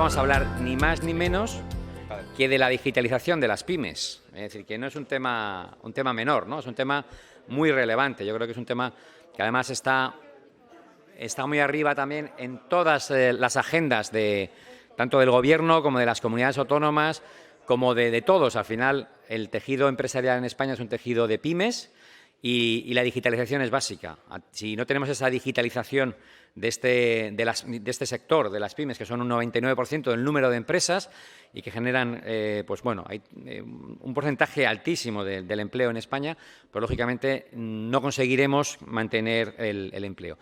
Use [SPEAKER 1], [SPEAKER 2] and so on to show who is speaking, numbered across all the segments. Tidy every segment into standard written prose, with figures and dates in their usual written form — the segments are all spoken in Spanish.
[SPEAKER 1] vamos a hablar ni más ni menos que de la digitalización de las pymes. Es decir, que no es un tema menor, ¿no? Es un tema muy relevante. Yo creo que es un tema que además está muy arriba también en todas las agendas tanto del Gobierno como de las comunidades autónomas, como de todos. Al final, el tejido empresarial en España es un tejido de pymes y la digitalización es básica. Si no tenemos esa digitalización de este sector, de las pymes, que son un 99% del número de empresas y que generan, hay un porcentaje altísimo del empleo en España, pues lógicamente no conseguiremos mantener el empleo.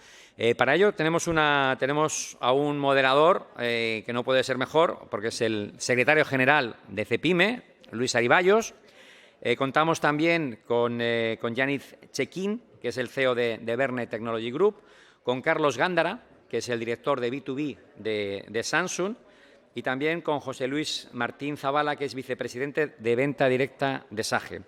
[SPEAKER 1] Para ello tenemos a un moderador que no puede ser mejor, porque es el secretario general de CEPIME, Luis Ariballos. Contamos también con Yaniz Chekín, que es el CEO de Verne Technology Group, con Carlos Gándara, que es el director de B2B de Samsung, y también con José Luis Martín Zavala, que es vicepresidente de venta directa de SAGE.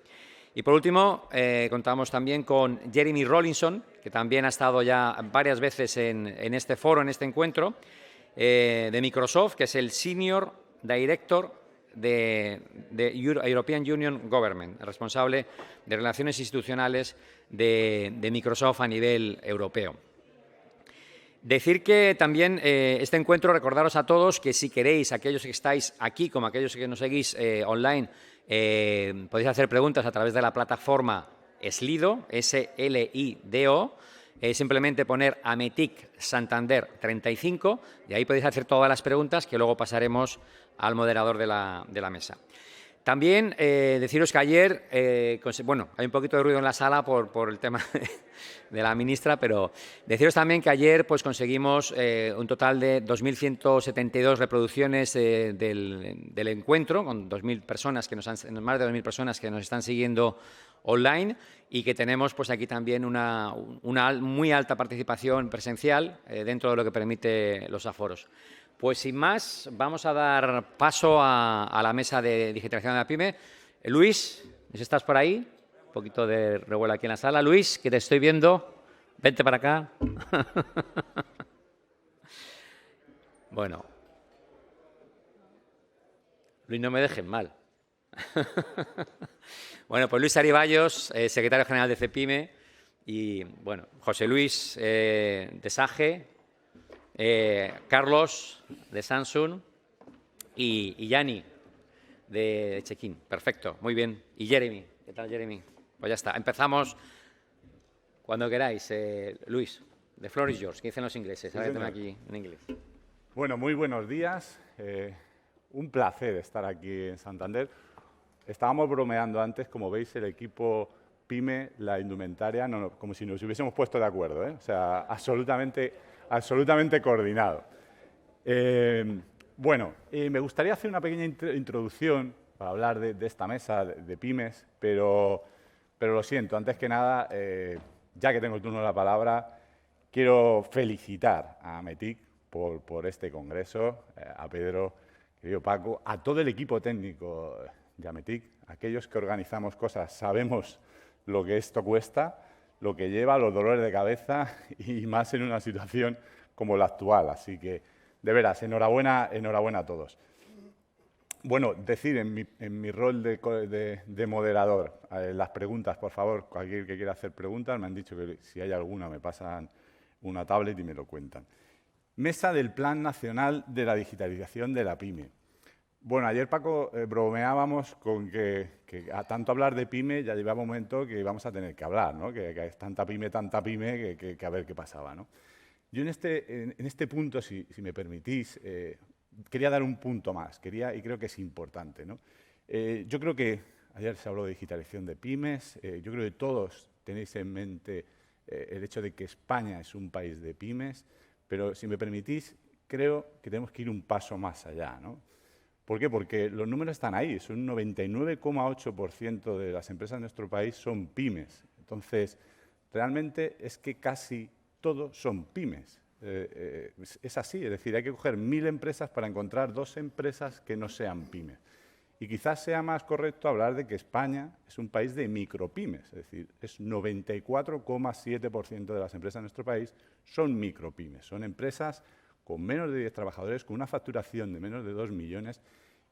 [SPEAKER 1] Y por último, contamos también con Jeremy Rollinson, que también ha estado ya varias veces en este foro, en este encuentro, de Microsoft, que es el Senior Director de European Union Government, responsable de relaciones institucionales de Microsoft a nivel europeo. Decir que también este encuentro, recordaros a todos que si queréis, aquellos que estáis aquí como aquellos que nos seguís online, podéis hacer preguntas a través de la plataforma Slido, S-L-I-D-O, simplemente poner Ametic Santander 35 y ahí podéis hacer todas las preguntas que luego pasaremos al moderador de la mesa. También deciros que ayer, hay un poquito de ruido en la sala por el tema de la ministra, pero deciros también que ayer pues conseguimos un total de 2.172 reproducciones del encuentro, con 2.000 personas más de 2.000 personas que nos están siguiendo online, y que tenemos pues aquí también una muy alta participación presencial dentro de lo que permite los aforos. Pues sin más, vamos a dar paso a la mesa de digitalización de la PYME. Luis, ¿estás por ahí? Un poquito de revuelo aquí en la sala. Luis, que te estoy viendo. Vente para acá. Bueno. Luis, no me dejen mal. Bueno, pues Luis Ariballos, secretario general de CEPIME, y bueno, José Luis de SAGE, Carlos de Samsung y Yani de Chekín. Perfecto, muy bien. Y Jeremy, ¿qué tal, Jeremy? Pues ya está, empezamos cuando queráis. Luis, the floor is yours, que dicen los ingleses.
[SPEAKER 2] Sí,
[SPEAKER 1] ahora que tengo aquí en inglés.
[SPEAKER 2] Bueno, muy buenos días. Un placer estar aquí en Santander. Estábamos bromeando antes, como veis, el equipo PYME, la indumentaria, como si nos hubiésemos puesto de acuerdo, ¿eh? O sea, absolutamente coordinado. Me gustaría hacer una pequeña introducción para hablar de esta mesa de pymes, pero lo siento, antes que nada, ya que tengo el turno de la palabra, quiero felicitar a Ametic por este congreso, a Pedro, querido Paco, a todo el equipo técnico de Ametic, aquellos que organizamos cosas, sabemos lo que esto cuesta, lo que lleva, los dolores de cabeza y más en una situación como la actual. Así que, de veras, enhorabuena a todos. Bueno, decir en mi rol de moderador, las preguntas, por favor, cualquier que quiera hacer preguntas, me han dicho que si hay alguna me pasan una tablet y me lo cuentan. Mesa del Plan Nacional de la Digitalización de la PYME. Bueno, ayer, Paco, bromeábamos con que a tanto hablar de PYME ya llevaba un momento que íbamos a tener que hablar, ¿no? Que es tanta PYME, que a ver qué pasaba, ¿no? Yo en este punto, si me permitís, quería dar un punto más, y creo que es importante, ¿no? Yo creo que ayer se habló de digitalización de pymes, yo creo que todos tenéis en mente el hecho de que España es un país de pymes, pero si me permitís, creo que tenemos que ir un paso más allá, ¿no? ¿Por qué? Porque los números están ahí, son un 99,8% de las empresas de nuestro país son pymes. Entonces, realmente es que casi todos son pymes. Es así, es decir, hay que coger 1.000 empresas para encontrar 2 empresas que no sean pymes. Y quizás sea más correcto hablar de que España es un país de micropymes, es decir, es 94,7% de las empresas de nuestro país son micropymes, son empresas con menos de 10 trabajadores, con una facturación de menos de 2 millones.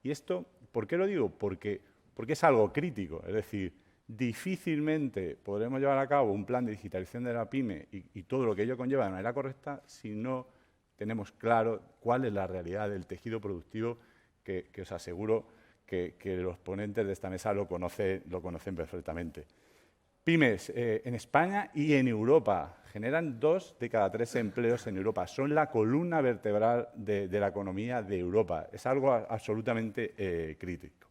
[SPEAKER 2] Y esto, ¿por qué lo digo? Porque es algo crítico. Es decir, difícilmente podremos llevar a cabo un plan de digitalización de la PYME y todo lo que ello conlleva de manera correcta si no tenemos claro cuál es la realidad del tejido productivo que os aseguro que los ponentes de esta mesa lo conocen perfectamente. Pymes en España y en Europa generan 2 de cada 3 empleos en Europa. Son la columna vertebral de la economía de Europa. Es algo absolutamente crítico.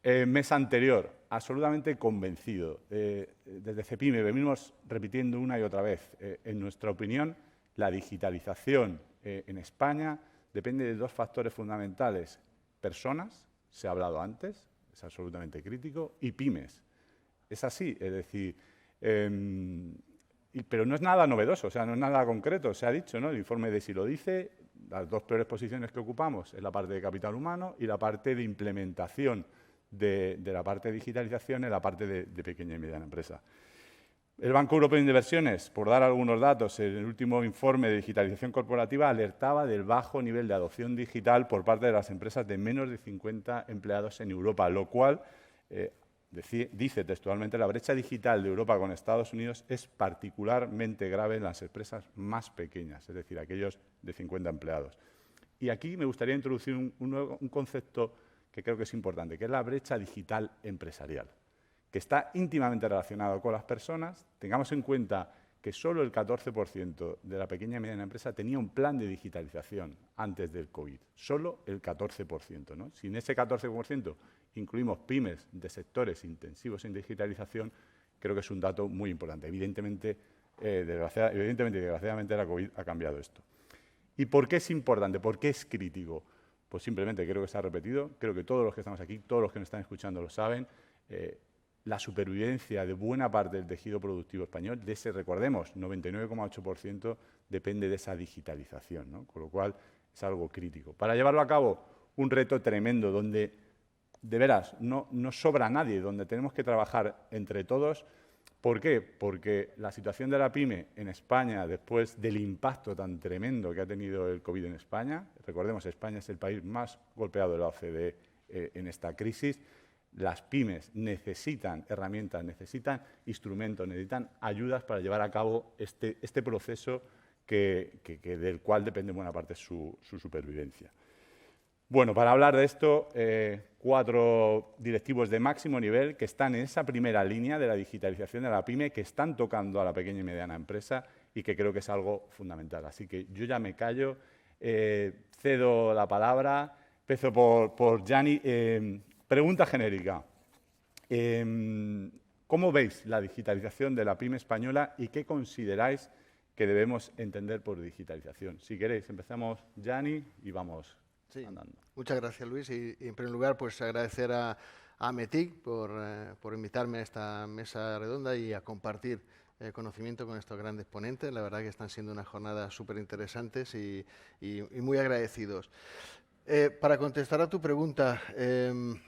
[SPEAKER 2] Mes anterior, absolutamente convencido. Desde CEPIME venimos repitiendo una y otra vez. En nuestra opinión, la digitalización en España depende de 2 factores fundamentales. Personas, se ha hablado antes, es absolutamente crítico, y pymes. Es así, es decir, pero no es nada novedoso, o sea, no es nada concreto, se ha dicho, ¿no? El informe de SI lo dice, las 2 peores posiciones que ocupamos es la parte de capital humano y la parte de implementación de la parte de digitalización en la parte de pequeña y mediana empresa. El Banco Europeo de Inversiones, por dar algunos datos, en el último informe de digitalización corporativa alertaba del bajo nivel de adopción digital por parte de las empresas de menos de 50 empleados en Europa, lo cual, dice textualmente, la brecha digital de Europa con Estados Unidos es particularmente grave en las empresas más pequeñas, es decir, aquellos de 50 empleados. Y aquí me gustaría introducir un concepto que creo que es importante, que es la brecha digital empresarial, que está íntimamente relacionado con las personas. Tengamos en cuenta que solo el 14% de la pequeña y mediana empresa tenía un plan de digitalización antes del COVID. Solo el 14%, ¿no? Si en ese 14% incluimos pymes de sectores intensivos en digitalización, creo que es un dato muy importante. Evidentemente, desgraciadamente, la COVID ha cambiado esto. ¿Y por qué es importante? ¿Por qué es crítico? Pues simplemente creo que se ha repetido, creo que todos los que estamos aquí, todos los que nos están escuchando lo saben. La supervivencia de buena parte del tejido productivo español, de ese, recordemos, 99,8% depende de esa digitalización, ¿no? Con lo cual es algo crítico. Para llevarlo a cabo, un reto tremendo donde, de veras, no sobra nadie, donde tenemos que trabajar entre todos. ¿Por qué? Porque la situación de la PYME en España, después del impacto tan tremendo que ha tenido el COVID en España, recordemos, España es el país más golpeado de la OCDE en esta crisis. Las pymes necesitan herramientas, necesitan instrumentos, necesitan ayudas para llevar a cabo este proceso del cual depende en buena parte su supervivencia. Bueno, para hablar de esto, 4 directivos de máximo nivel que están en esa primera línea de la digitalización de la PYME, que están tocando a la pequeña y mediana empresa y que creo que es algo fundamental. Así que yo ya me callo, cedo la palabra, empiezo por Gianni. Pregunta genérica. ¿Cómo veis la digitalización de la PYME española y qué consideráis que debemos entender por digitalización? Si queréis, empezamos, Gianni, y vamos andando.
[SPEAKER 3] Muchas gracias, Luis. Y en primer lugar, pues agradecer a METIC por invitarme a esta mesa redonda y a compartir conocimiento con estos grandes ponentes. La verdad que están siendo unas jornadas súper interesantes y muy agradecidos. Para contestar a tu pregunta,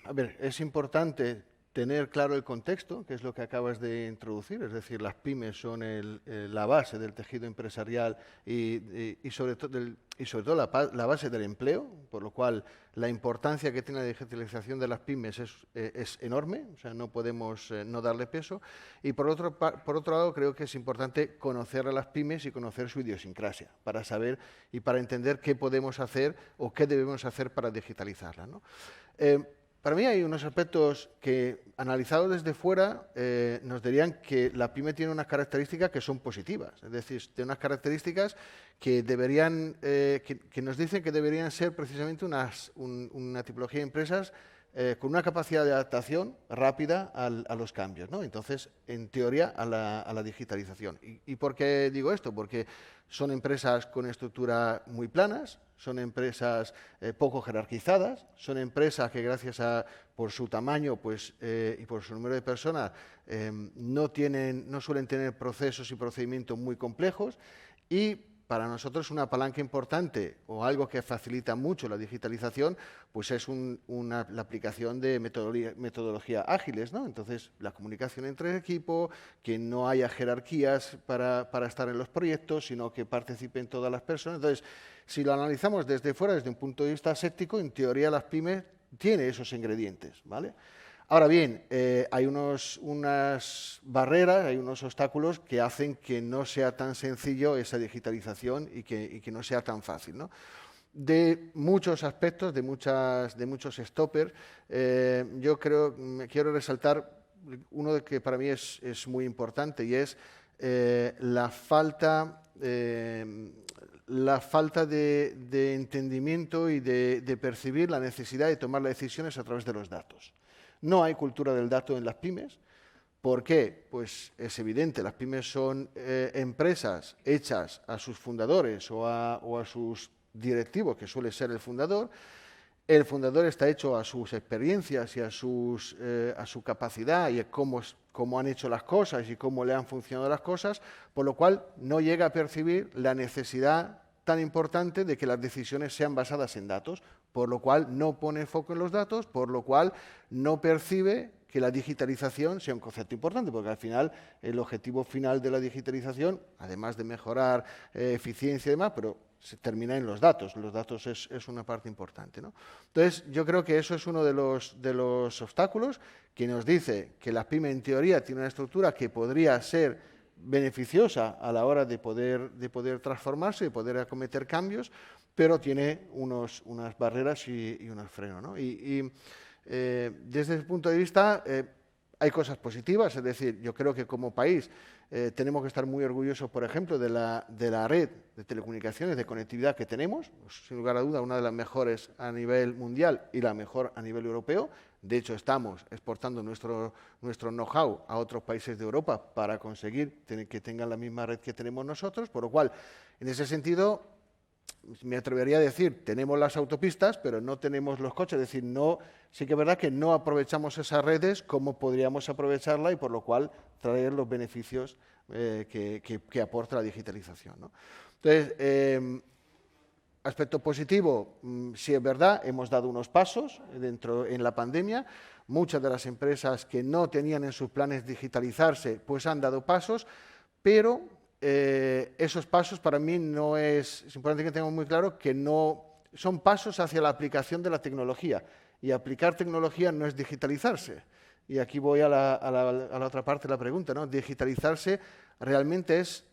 [SPEAKER 3] a ver, es importante tener claro el contexto, que es lo que acabas de introducir, es decir, las pymes son la base del tejido empresarial y sobre todo la base del empleo, por lo cual la importancia que tiene la digitalización de las pymes es enorme, o sea, no podemos no darle peso. Y por otro lado, creo que es importante conocer a las pymes y conocer su idiosincrasia, para saber y para entender qué podemos hacer o qué debemos hacer para digitalizarla, ¿no? Para mí hay unos aspectos que, analizados desde fuera, nos dirían que la PYME tiene unas características que son positivas. Es decir, tiene unas características que que nos dicen que deberían ser precisamente una tipología de empresas con una capacidad de adaptación rápida a los cambios, ¿no? Entonces, en teoría, a la digitalización. ¿Y por qué digo esto? Porque son empresas con estructuras muy planas, son empresas poco jerarquizadas, son empresas que por su tamaño pues, y por su número de personas no suelen tener procesos y procedimientos muy complejos y para nosotros una palanca importante o algo que facilita mucho la digitalización, pues es la aplicación de metodología ágiles, ¿no? Entonces, la comunicación entre equipos, que no haya jerarquías para estar en los proyectos, sino que participen todas las personas. Entonces, si lo analizamos desde fuera, desde un punto de vista aséptico, en teoría las pymes tienen esos ingredientes, ¿vale? Ahora bien, hay unas barreras, hay unos obstáculos que hacen que no sea tan sencillo esa digitalización y que no sea tan fácil, ¿no? De muchos aspectos, de muchos stoppers, yo quiero resaltar uno que para mí es muy importante y es la falta de entendimiento y de percibir la necesidad de tomar las decisiones a través de los datos. No hay cultura del dato en las pymes. ¿Por qué? Pues es evidente, las pymes son empresas hechas a sus fundadores o a sus directivos, que suele ser el fundador. El fundador está hecho a sus experiencias y a su capacidad y a cómo han hecho las cosas y cómo le han funcionado las cosas, por lo cual no llega a percibir la necesidad tan importante de que las decisiones sean basadas en datos, por lo cual no pone foco en los datos, por lo cual no percibe que la digitalización sea un concepto importante, porque al final el objetivo final de la digitalización, además de mejorar eficiencia y demás, pero se termina en los datos. Los datos es una parte importante, ¿no? Entonces, yo creo que eso es uno de los obstáculos que nos dice que la pyme en teoría tiene una estructura que podría ser beneficiosa a la hora de poder transformarse, de poder acometer cambios, pero tiene unas barreras y unos frenos, ¿no? Desde ese punto de vista hay cosas positivas, es decir, yo creo que como país tenemos que estar muy orgullosos, por ejemplo, de la red de telecomunicaciones, de conectividad que tenemos, sin lugar a duda una de las mejores a nivel mundial y la mejor a nivel europeo. De hecho, estamos exportando nuestro know-how a otros países de Europa para conseguir que tengan la misma red que tenemos nosotros, por lo cual, en ese sentido, me atrevería a decir, tenemos las autopistas, pero no tenemos los coches, es decir, sí que es verdad que no aprovechamos esas redes como podríamos aprovecharla y por lo cual traer los beneficios que aporta la digitalización, ¿no? Entonces, aspecto positivo, sí es verdad, hemos dado unos pasos en la pandemia. Muchas de las empresas que no tenían en sus planes digitalizarse, pues han dado pasos, pero esos pasos para mí es importante que tengamos muy claro que no son pasos hacia la aplicación de la tecnología. Y aplicar tecnología no es digitalizarse. Y aquí voy a la otra parte de la pregunta, ¿no? Digitalizarse realmente es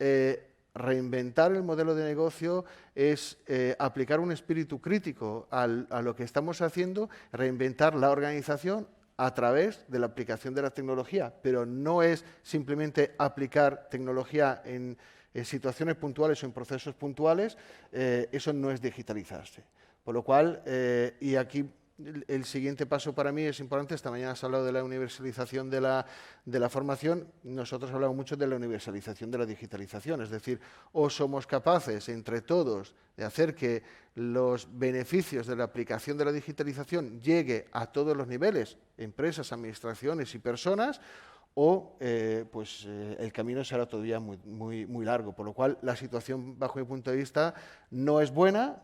[SPEAKER 3] reinventar el modelo de negocio, es aplicar un espíritu crítico a lo que estamos haciendo, reinventar la organización a través de la aplicación de la tecnología, pero no es simplemente aplicar tecnología en situaciones puntuales o en procesos puntuales, eso no es digitalizarse. Por lo cual, y aquí el siguiente paso para mí es importante. Esta mañana has hablado de la universalización de la formación. Nosotros hablamos mucho de la universalización de la digitalización. Es decir, o somos capaces entre todos de hacer que los beneficios de la aplicación de la digitalización llegue a todos los niveles, empresas, administraciones y personas, o el camino será todavía muy largo. Por lo cual, la situación, bajo mi punto de vista, no es buena.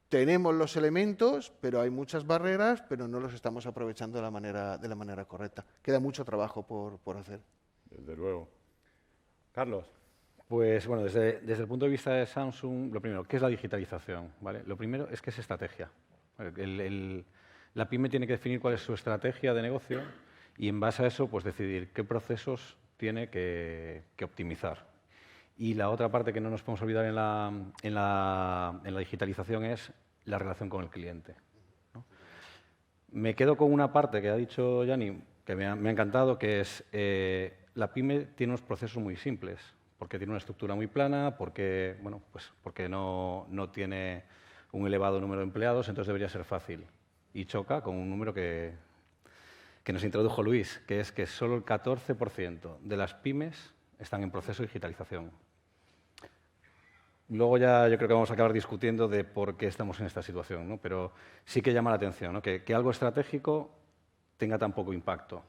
[SPEAKER 3] Tenemos los elementos, pero hay muchas barreras, pero no los estamos aprovechando de la manera correcta. Queda mucho trabajo por hacer.
[SPEAKER 2] Desde luego. Carlos.
[SPEAKER 4] Pues bueno, desde el punto de vista de Samsung, lo primero, ¿qué es la digitalización? ¿Vale? Lo primero es que es estrategia. La pyme tiene que definir cuál es su estrategia de negocio y en base a eso pues decidir qué procesos tiene que optimizar. Y la otra parte que no nos podemos olvidar en la digitalización es la relación con el cliente, ¿no? Me quedo con una parte que ha dicho Yanni, que me ha encantado, que es la pyme tiene unos procesos muy simples, porque tiene una estructura muy plana, porque no tiene un elevado número de empleados, entonces debería ser fácil. Y choca con un número que nos introdujo Luis, que es que solo el 14% de las pymes están en proceso de digitalización. Luego ya yo creo que vamos a acabar discutiendo de por qué estamos en esta situación, ¿no? Pero sí que llama la atención, ¿no? que algo estratégico tenga tan poco impacto.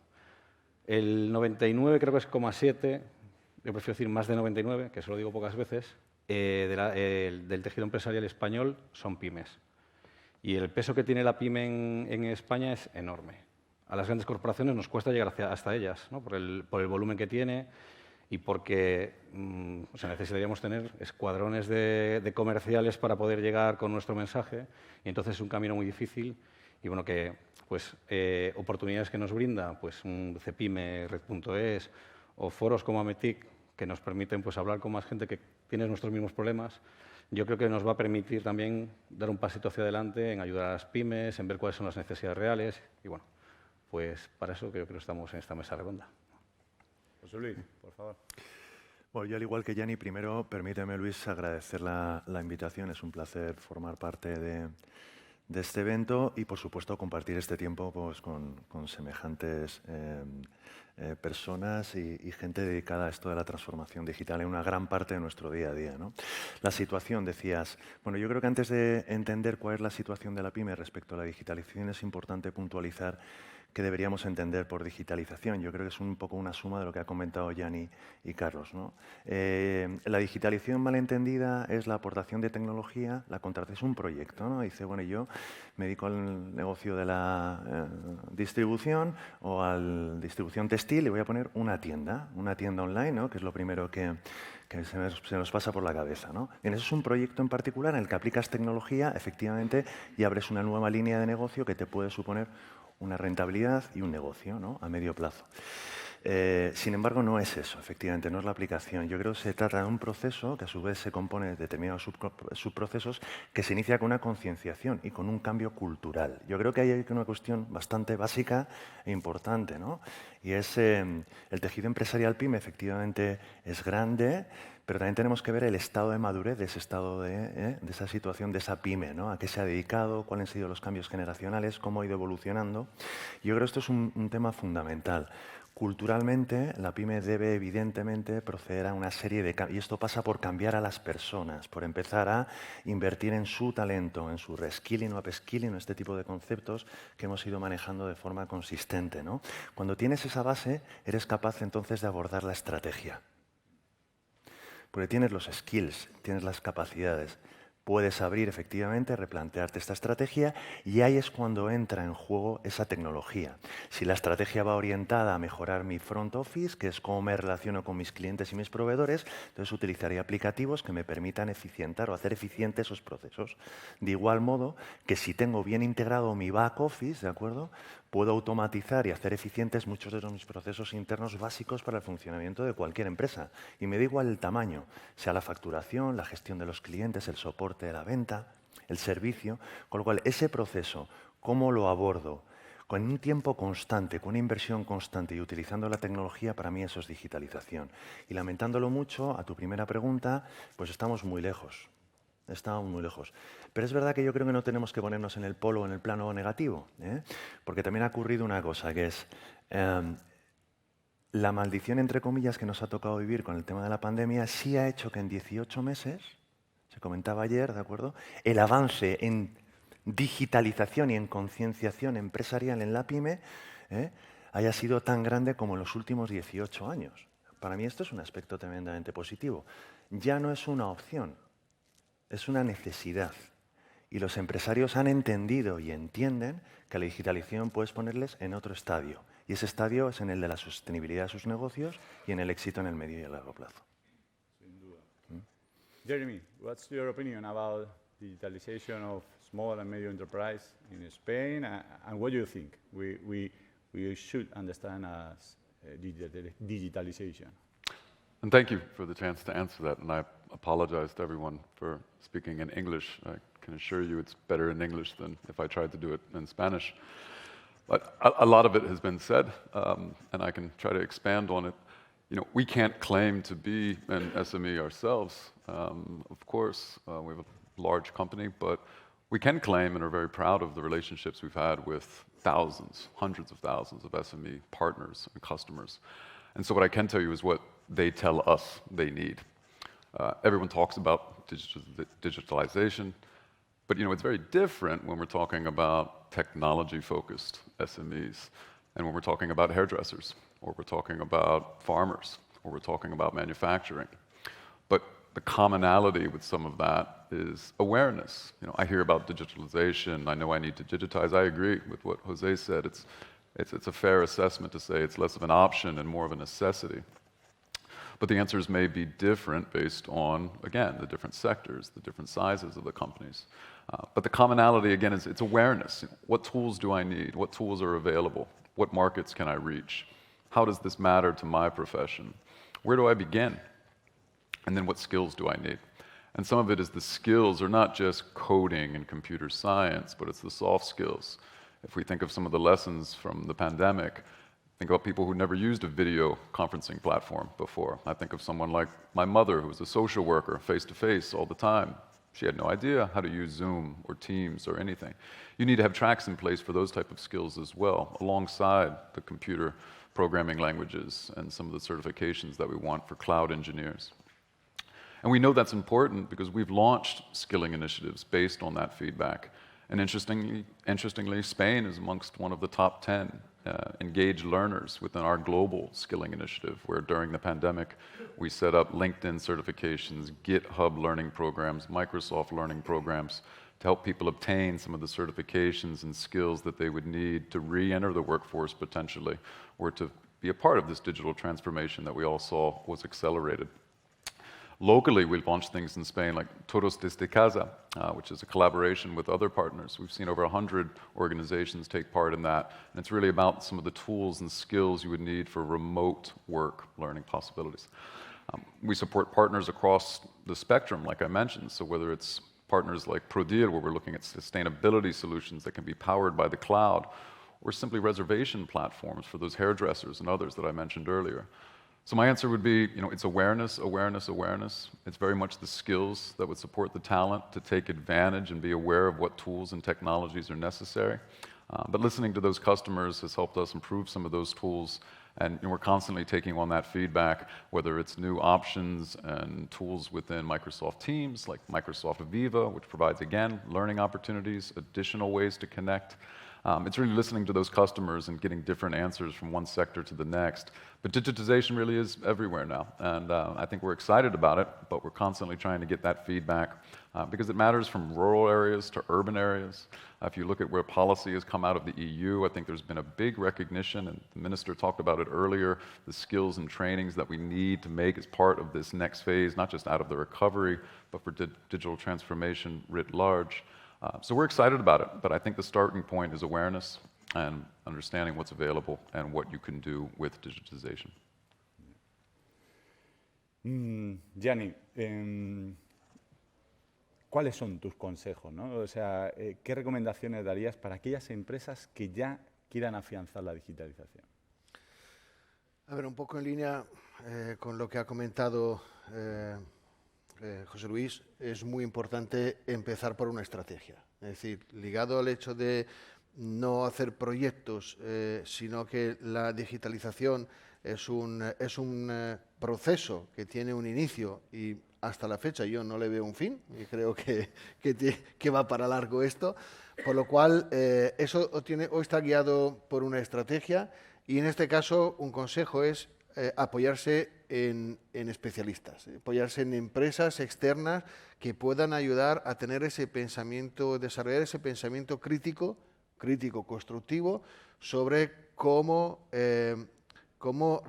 [SPEAKER 4] El 99 creo que es 0,7, yo prefiero decir más de 99, que eso lo digo pocas veces, del tejido empresarial español son pymes. Y el peso que tiene la pyme en España es enorme. A las grandes corporaciones nos cuesta llegar hasta ellas, ¿no? por el volumen que tiene y porque necesitaríamos tener escuadrones de comerciales para poder llegar con nuestro mensaje. Y entonces es un camino muy difícil y bueno, que pues, oportunidades que nos brinda pues, un Cepime, Red.es o foros como Ametic que nos permiten pues, hablar con más gente que tiene nuestros mismos problemas, yo creo que nos va a permitir también dar un pasito hacia adelante en ayudar a las pymes, en ver cuáles son las necesidades reales y bueno, pues para eso creo que estamos en esta mesa redonda.
[SPEAKER 2] José Luis, por favor.
[SPEAKER 5] Bueno, yo al igual que Gianni, primero permíteme, Luis, agradecer la invitación. Es un placer formar parte de este evento y, por supuesto, compartir este tiempo pues, con semejantes personas y gente dedicada a esto de la transformación digital en una gran parte de nuestro día a día, ¿no? La situación, decías. Bueno, yo creo que antes de entender cuál es la situación de la pyme respecto a la digitalización es importante puntualizar qué deberíamos entender por digitalización. Yo creo que es un poco una suma de lo que ha comentado Gianni y Carlos, ¿no? La digitalización malentendida es la aportación de tecnología, la contratación es un proyecto, ¿no? Dice, bueno, yo me dedico al negocio de la distribución o a la distribución textil y voy a poner una tienda online, ¿no? Que es lo primero que se nos pasa por la cabeza, ¿no? Bien, eso es un proyecto en particular en el que aplicas tecnología, efectivamente, y abres una nueva línea de negocio que te puede suponer una rentabilidad y un negocio, ¿no? A medio plazo. Sin embargo, no es eso, efectivamente, no es la aplicación. Yo creo que se trata de un proceso que a su vez se compone de determinados subprocesos que se inicia con una concienciación y con un cambio cultural. Yo creo que ahí hay una cuestión bastante básica e importante, ¿no? Y es el tejido empresarial pyme, efectivamente, es grande, pero también tenemos que ver el estado de madurez de ese estado de esa situación, de esa pyme, ¿no? A qué se ha dedicado, cuáles han sido los cambios generacionales, cómo ha ido evolucionando. Yo creo que esto es un tema fundamental. Culturalmente, la pyme debe evidentemente proceder a una serie de cambios. Y esto pasa por cambiar a las personas, por empezar a invertir en su talento, en su reskilling o upskilling, este tipo de conceptos que hemos ido manejando de forma consistente, ¿no? Cuando tienes esa base, eres capaz entonces de abordar la estrategia. Porque tienes los skills, tienes las capacidades. Puedes abrir efectivamente, replantearte esta estrategia y ahí es cuando entra en juego esa tecnología. Si la estrategia va orientada a mejorar mi front office, que es cómo me relaciono con mis clientes y mis proveedores, entonces utilizaría aplicativos que me permitan eficientar o hacer eficientes esos procesos. De igual modo que si tengo bien integrado mi back office, ¿de acuerdo?, puedo automatizar y hacer eficientes muchos de mis procesos internos básicos para el funcionamiento de cualquier empresa. Y me da igual el tamaño, sea la facturación, la gestión de los clientes, el soporte de la venta, el servicio. Con lo cual, ese proceso, ¿cómo lo abordo? Con un tiempo constante, con una inversión constante y utilizando la tecnología, para mí eso es digitalización. Y lamentándolo mucho, a tu primera pregunta, pues estamos muy lejos. Estamos muy lejos. Pero es verdad que yo creo que no tenemos que ponernos en el polo, en el plano negativo, ¿eh? Porque también ha ocurrido una cosa, que es la maldición, entre comillas, que nos ha tocado vivir con el tema de la pandemia, sí ha hecho que en 18 meses, se comentaba ayer, ¿de acuerdo?, el avance en digitalización y en concienciación empresarial en la pyme haya sido tan grande como en los últimos 18 años. Para mí esto es un aspecto tremendamente positivo. Ya no es una opción. Es una necesidad. Y los empresarios han entendido y entienden que la digitalización puedes ponerles en otro estadio. Y ese estadio es en el de la sostenibilidad de sus negocios y en el éxito en el medio y el largo plazo.
[SPEAKER 2] Sin duda. Jeremy, what's your opinion about digitalization of small and medium enterprise in Spain? And what do you think we should understand as digitalization?
[SPEAKER 6] And thank you for the chance to answer that. And I apologize to everyone for speaking in English. I can assure you it's better in English than if I tried to do it in Spanish. But a lot of it has been said, and I can try to expand on it. You know, we can't claim to be an SME ourselves. Of course, we have a large company, but we can claim and are very proud of the relationships we've had with thousands, hundreds of thousands of SME partners and customers. And so what I can tell you is what they tell us they need. Everyone talks about digitalization, but you know, it's very different when we're talking about technology-focused SMEs and when we're talking about hairdressers, or we're talking about farmers, or we're talking about manufacturing. But the commonality with some of that is awareness. You know, I hear about digitalization. I know I need to digitize. I agree with what Jose said. It's a fair assessment to say it's less of an option and more of a necessity. But the answers may be different based on, again, the different sectors, the different sizes of the companies. But the commonality, again, is it's awareness. What tools do I need? What tools are available? What markets can I reach? How does this matter to my profession? Where do I begin? And then what skills do I need? And some of it is the skills are not just coding and computer science, but it's the soft skills. If we think of some of the lessons from the pandemic, think about people who never used a video conferencing platform before. I think of someone like my mother, who was a social worker, face-to-face all the time. She had no idea how to use Zoom or Teams or anything. You need to have tracks in place for those type of skills as well, alongside the computer programming languages and some of the certifications that we want for cloud engineers. And we know that's important because we've launched skilling initiatives based on that feedback. And interestingly, Spain is amongst one of the top 10 engaged learners within our global skilling initiative, where during the pandemic, we set up LinkedIn certifications, GitHub learning programs, Microsoft learning programs to help people obtain some of the certifications and skills that they would need to re-enter the workforce potentially, or to be a part of this digital transformation that we all saw was accelerated. Locally, we've launched things in Spain like Todos desde Casa, which is a collaboration with other partners. We've seen over 100 organizations take part in that, and it's really about some of the tools and skills you would need for remote work learning possibilities. We support partners across the spectrum, like I mentioned, so whether it's partners like Prodir, where we're looking at sustainability solutions that can be powered by the cloud, or simply reservation platforms for those hairdressers and others that I mentioned earlier. So my answer would be, you know, it's awareness, awareness, awareness. It's very much the skills that would support the talent to take advantage and be aware of what tools and technologies are necessary. But listening to those customers has helped us improve some of those tools, and we're constantly taking on that feedback, whether it's new options and tools within Microsoft Teams, like Microsoft Viva, which provides, again, learning opportunities, additional ways to connect. It's really listening to those customers and getting different answers from one sector to the next. But digitization really is everywhere now, and I think we're excited about it, but we're constantly trying to get that feedback because it matters from rural areas to urban areas. If you look at where policy has come out of the EU, I think there's been a big recognition, and the minister talked about it earlier, the skills and trainings that we need to make as part of this next phase, not just out of the recovery, but for digital transformation writ large. So we're excited about it, but I think the starting point is awareness and understanding what's available and what you can do with digitization.
[SPEAKER 2] Gianni, ¿cuáles son tus consejos, ¿no? O sea, ¿qué recomendaciones darías para aquellas empresas que ya quieran afianzar la digitalización?
[SPEAKER 3] A ver, un poco en línea con lo que ha comentado José Luis, es muy importante empezar por una estrategia. Es decir, ligado al hecho de no hacer proyectos, sino que la digitalización es un proceso que tiene un inicio y hasta la fecha yo no le veo un fin y creo que va para largo esto, por lo cual eso o está guiado por una estrategia y en este caso un consejo es apoyarse en especialistas, apoyarse en empresas externas que puedan ayudar a tener ese pensamiento, desarrollar ese pensamiento crítico, constructivo, sobre cómo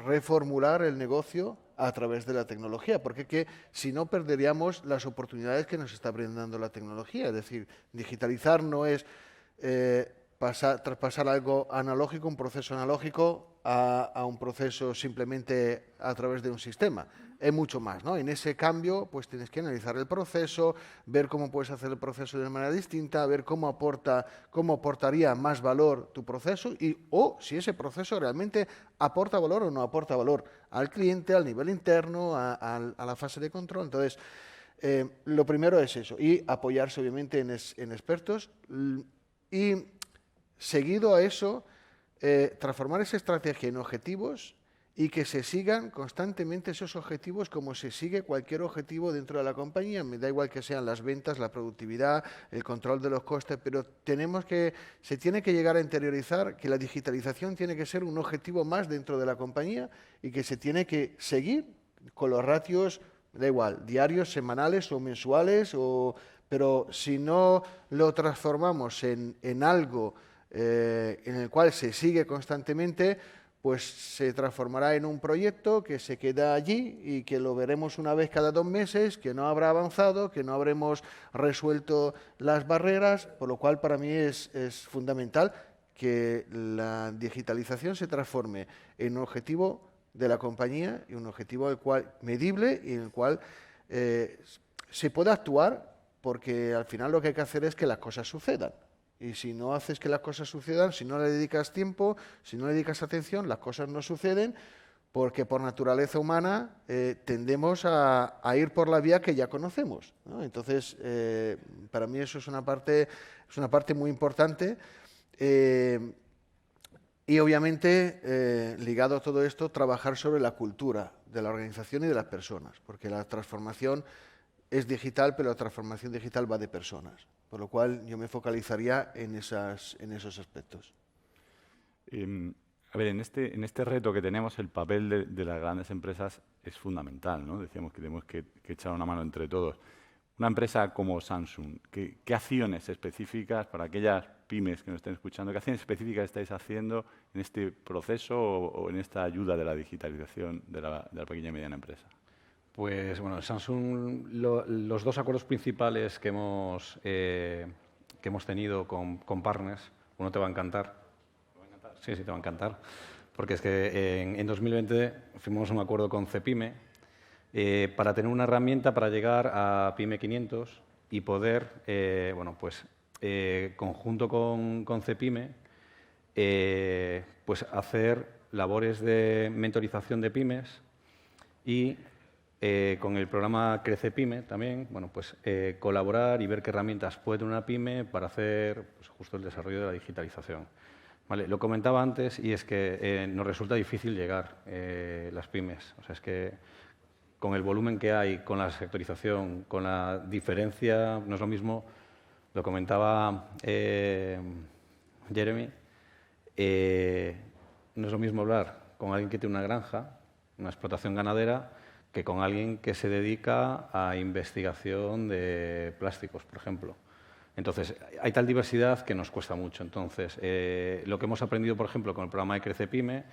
[SPEAKER 3] reformular el negocio a través de la tecnología, porque si no perderíamos las oportunidades que nos está brindando la tecnología. Es decir, digitalizar no es traspasar algo analógico, un proceso analógico, a un proceso simplemente a través de un sistema. Es mucho más, ¿no? En ese cambio, pues tienes que analizar el proceso, ver cómo puedes hacer el proceso de manera distinta, ver cómo aportaría más valor tu proceso o si ese proceso realmente aporta valor o no aporta valor al cliente, al nivel interno, a la fase de control. Entonces, lo primero es eso, y apoyarse obviamente en expertos y seguido a eso, transformar esa estrategia en objetivos y que se sigan constantemente esos objetivos como se sigue cualquier objetivo dentro de la compañía. Me da igual que sean las ventas, la productividad, el control de los costes, pero se tiene que llegar a interiorizar que la digitalización tiene que ser un objetivo más dentro de la compañía y que se tiene que seguir con los ratios da igual, diarios, semanales o mensuales, pero si no lo transformamos en algo en el cual se sigue constantemente, pues se transformará en un proyecto que se queda allí y que lo veremos una vez cada 2 meses, que no habrá avanzado, que no habremos resuelto las barreras, por lo cual para mí es fundamental que la digitalización se transforme en un objetivo de la compañía y un objetivo medible y en el cual se pueda actuar, porque al final lo que hay que hacer es que las cosas sucedan. Y si no haces que las cosas sucedan, si no le dedicas tiempo, si no le dedicas atención, las cosas no suceden, porque por naturaleza humana tendemos a ir por la vía que ya conocemos, ¿no? Entonces, para mí eso es una parte muy importante. Y obviamente, ligado a todo esto, trabajar sobre la cultura de la organización y de las personas, porque la transformación es digital, pero la transformación digital va de personas, por lo cual yo me focalizaría en esos aspectos.
[SPEAKER 2] A ver, en este reto que tenemos, el papel de las grandes empresas es fundamental, ¿no? Decíamos que tenemos que echar una mano entre todos. Una empresa como Samsung, ¿qué acciones específicas para aquellas pymes que nos estén escuchando, qué acciones específicas estáis haciendo en este proceso o en esta ayuda de la digitalización de la pequeña y mediana empresa?
[SPEAKER 4] Pues bueno, Samsung, los 2 acuerdos principales que hemos tenido con partners, uno te va a encantar. ¿Te va a encantar? Sí, te va a encantar. Porque es que en 2020 firmamos un acuerdo con Cepime para tener una herramienta para llegar a Pyme 500 y poder, conjunto con Cepime, pues hacer labores de mentorización de pymes y con el programa Crece Pyme también, colaborar y ver qué herramientas puede tener una pyme para hacer pues, justo el desarrollo de la digitalización. Vale, lo comentaba antes y es que nos resulta difícil llegar las pymes. O sea, es que con el volumen que hay, con la sectorización, con la diferencia, no es lo mismo, lo comentaba Jeremy, no es lo mismo hablar con alguien que tiene una granja, una explotación ganadera, que con alguien que se dedica a investigación de plásticos, por ejemplo. Entonces, hay tal diversidad que nos cuesta mucho. Entonces, lo que hemos aprendido, por ejemplo, con el programa de Crece Pyme,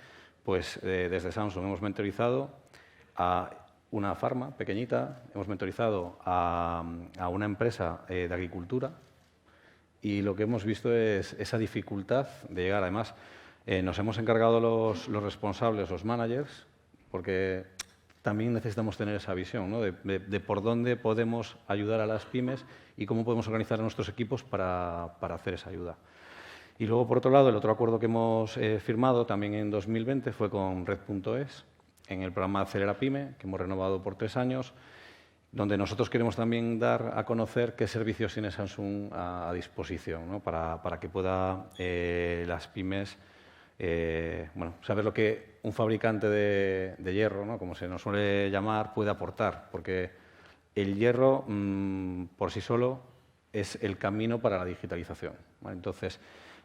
[SPEAKER 4] pues desde Samsung hemos mentorizado a una farma pequeñita, hemos mentorizado a una empresa de agricultura y lo que hemos visto es esa dificultad de llegar. Además, nos hemos encargado los responsables, los managers, porque también necesitamos tener esa visión, ¿no? de por dónde podemos ayudar a las pymes y cómo podemos organizar a nuestros equipos para hacer esa ayuda. Y luego, por otro lado, el otro acuerdo que hemos firmado también en 2020 fue con Red.es, en el programa Acelera Pyme, que hemos renovado por 3 años, donde nosotros queremos también dar a conocer qué servicios tiene Samsung a disposición, ¿no? para que pueda las pymes saber lo que un fabricante de hierro, ¿no? como se nos suele llamar, puede aportar, porque el hierro por sí solo es el camino para la digitalización, ¿vale? Entonces,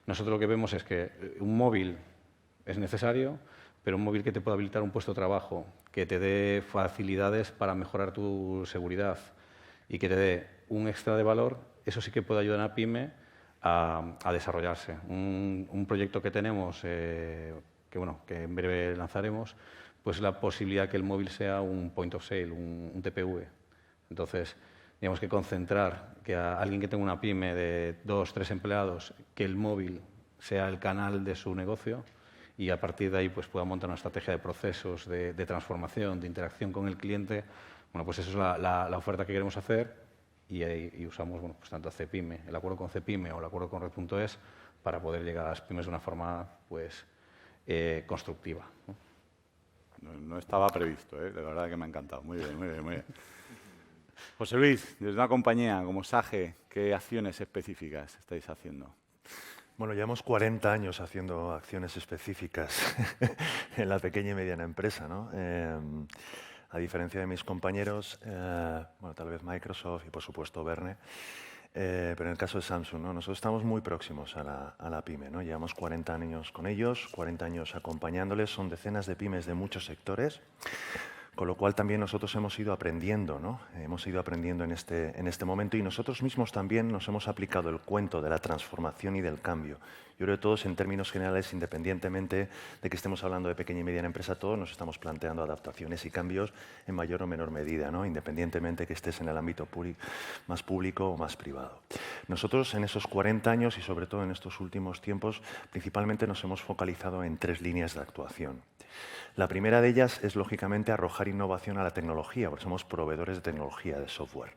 [SPEAKER 4] nosotros lo que vemos es que un móvil es necesario, pero un móvil que te pueda habilitar un puesto de trabajo, que te dé facilidades para mejorar tu seguridad y que te dé un extra de valor, eso sí que puede ayudar a una pyme a desarrollarse. Un proyecto que tenemos, que en breve lanzaremos, pues la posibilidad que el móvil sea un point of sale, un TPV. Entonces, digamos que concentrar que a alguien que tenga una pyme de 2 o 3 empleados, que el móvil sea el canal de su negocio y a partir de ahí pues pueda montar una estrategia de procesos, de transformación, de interacción con el cliente. Bueno, pues eso es la oferta que queremos hacer y usamos pues tanto a Cepime, el acuerdo con Cepime o el acuerdo con Red.es para poder llegar a las pymes de una forma pues constructiva, ¿no?
[SPEAKER 2] No estaba previsto, de verdad que me ha encantado. Muy bien, muy bien, muy bien. José Luis, desde una compañía como SAGE, ¿qué acciones específicas estáis haciendo?
[SPEAKER 5] Bueno, llevamos 40 años haciendo acciones específicas en la pequeña y mediana empresa, ¿no? A diferencia de mis compañeros, tal vez Microsoft y por supuesto Verne, pero en el caso de Samsung, ¿no? Nosotros estamos muy próximos a la pyme, ¿no? Llevamos 40 años con ellos, 40 años acompañándoles, son decenas de pymes de muchos sectores, Con lo cual también nosotros hemos ido aprendiendo, ¿no? Hemos ido aprendiendo en este momento y nosotros mismos también nos hemos aplicado el cuento de la transformación y del cambio. Yo creo que todos, en términos generales, independientemente de que estemos hablando de pequeña y mediana empresa, todos nos estamos planteando adaptaciones y cambios en mayor o menor medida, ¿no? Independientemente que estés en el ámbito más público o más privado. Nosotros, en esos 40 años y sobre todo en estos últimos tiempos, principalmente nos hemos focalizado en 3 líneas de actuación. La primera de ellas es, lógicamente, arrojar innovación a la tecnología, porque somos proveedores de tecnología, de software.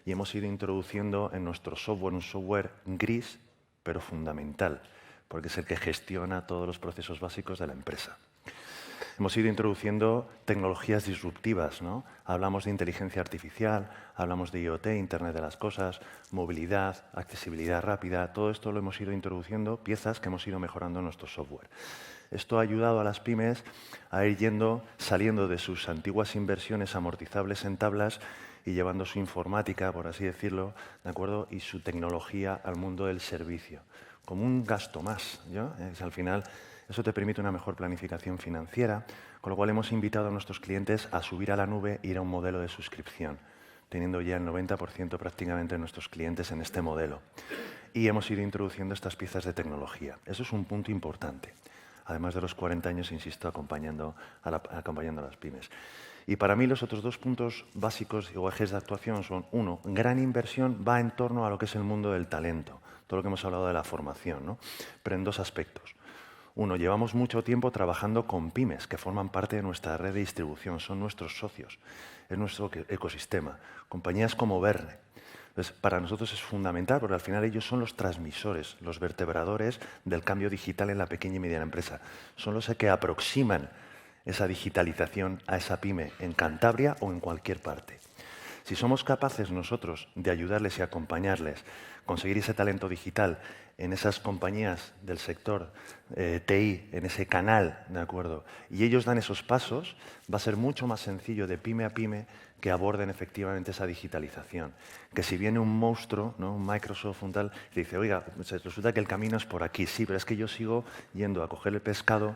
[SPEAKER 5] Y hemos ido introduciendo en nuestro software un software gris, pero fundamental, porque es el que gestiona todos los procesos básicos de la empresa. Hemos ido introduciendo tecnologías disruptivas, ¿no? Hablamos de inteligencia artificial, hablamos de IoT, Internet de las Cosas, movilidad, accesibilidad rápida, todo esto lo hemos ido introduciendo, piezas que hemos ido mejorando en nuestro software. Esto ha ayudado a las pymes a ir saliendo de sus antiguas inversiones amortizables en tablas y llevando su informática, por así decirlo, ¿de acuerdo? Y su tecnología al mundo del servicio, como un gasto más, ¿yo? Al final, eso te permite una mejor planificación financiera, con lo cual hemos invitado a nuestros clientes a subir a la nube e ir a un modelo de suscripción, teniendo ya el 90% prácticamente de nuestros clientes en este modelo. Y hemos ido introduciendo estas piezas de tecnología. Eso es un punto importante. Además de los 40 años, insisto, acompañando a las pymes. Y para mí los otros 2 puntos básicos o ejes de actuación son, 1, gran inversión va en torno a lo que es el mundo del talento, todo lo que hemos hablado de la formación, ¿no? Pero en 2 aspectos. 1, llevamos mucho tiempo trabajando con pymes, que forman parte de nuestra red de distribución, son nuestros socios, es nuestro ecosistema. Compañías como Verne. Entonces, para nosotros es fundamental, porque al final ellos son los transmisores, los vertebradores del cambio digital en la pequeña y mediana empresa. Son los que aproximan esa digitalización a esa pyme en Cantabria o en cualquier parte. Si somos capaces nosotros de ayudarles y acompañarles, conseguir ese talento digital en esas compañías del sector TI, en ese canal, ¿de acuerdo? Y ellos dan esos pasos, va a ser mucho más sencillo de pyme a pyme que aborden efectivamente esa digitalización. Que si viene un monstruo, ¿no? Un Microsoft, un tal, y dice, oiga, resulta que el camino es por aquí, sí, pero es que yo sigo yendo a coger el pescado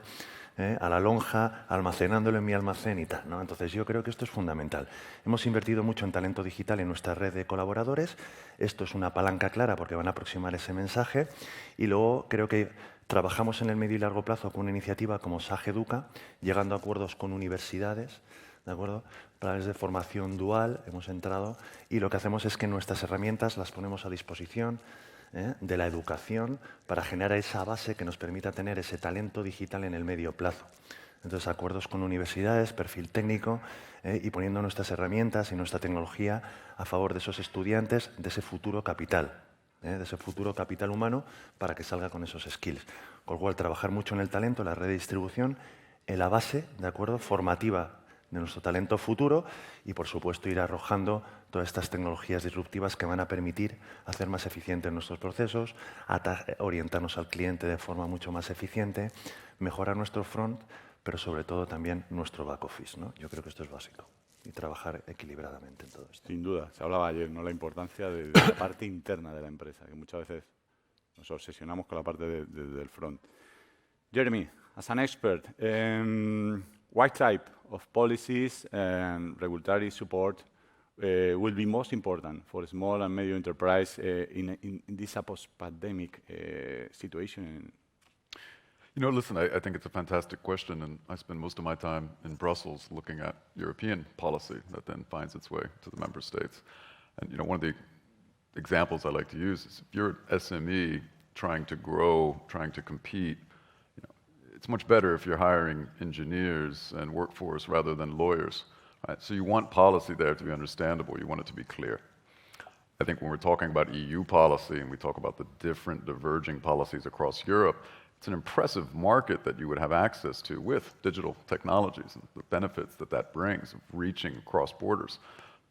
[SPEAKER 5] a la lonja, almacenándolo en mi almacén y tal, ¿no? Entonces yo creo que esto es fundamental. Hemos invertido mucho en talento digital en nuestra red de colaboradores. Esto es una palanca clara porque van a aproximar ese mensaje. Y luego creo que trabajamos en el medio y largo plazo con una iniciativa como SAG Educa, llegando a acuerdos con universidades, ¿de acuerdo? Planes de formación dual hemos entrado y lo que hacemos es que nuestras herramientas las ponemos a disposición de la educación para generar esa base que nos permita tener ese talento digital en el medio plazo. Entonces, acuerdos con universidades, perfil técnico y poniendo nuestras herramientas y nuestra tecnología a favor de esos estudiantes, de ese futuro capital, de ese futuro capital humano para que salga con esos skills. Con lo cual, trabajar mucho en el talento, la red de distribución, en la base, ¿de acuerdo?, formativa de nuestro talento futuro y, por supuesto, ir arrojando todas estas tecnologías disruptivas que van a permitir hacer más eficientes nuestros procesos, orientarnos al cliente de forma mucho más eficiente, mejorar nuestro front, pero sobre todo también nuestro back office, ¿no? Yo creo que esto es básico y trabajar equilibradamente en todo esto.
[SPEAKER 2] Sin duda, se hablaba ayer, ¿no? La importancia de la parte interna de la empresa, que muchas veces nos obsesionamos con la parte del front. Jeremy, as an expert, what type of policies and regulatory support will be most important for small and medium enterprise in this post-pandemic situation?
[SPEAKER 6] You know, listen, I think it's a fantastic question, and I spend most of my time in Brussels looking at European policy that then finds its way to the member states. And, you know, one of the examples I like to use is if you're an SME trying to grow, trying to compete, you know, it's much better if you're hiring engineers and workforce rather than lawyers, right? So you want policy there to be understandable. You want it to be clear. I think when we're talking about EU policy and we talk about the different diverging policies across Europe, it's an impressive market that you would have access to with digital technologies and the benefits that that brings of reaching across borders.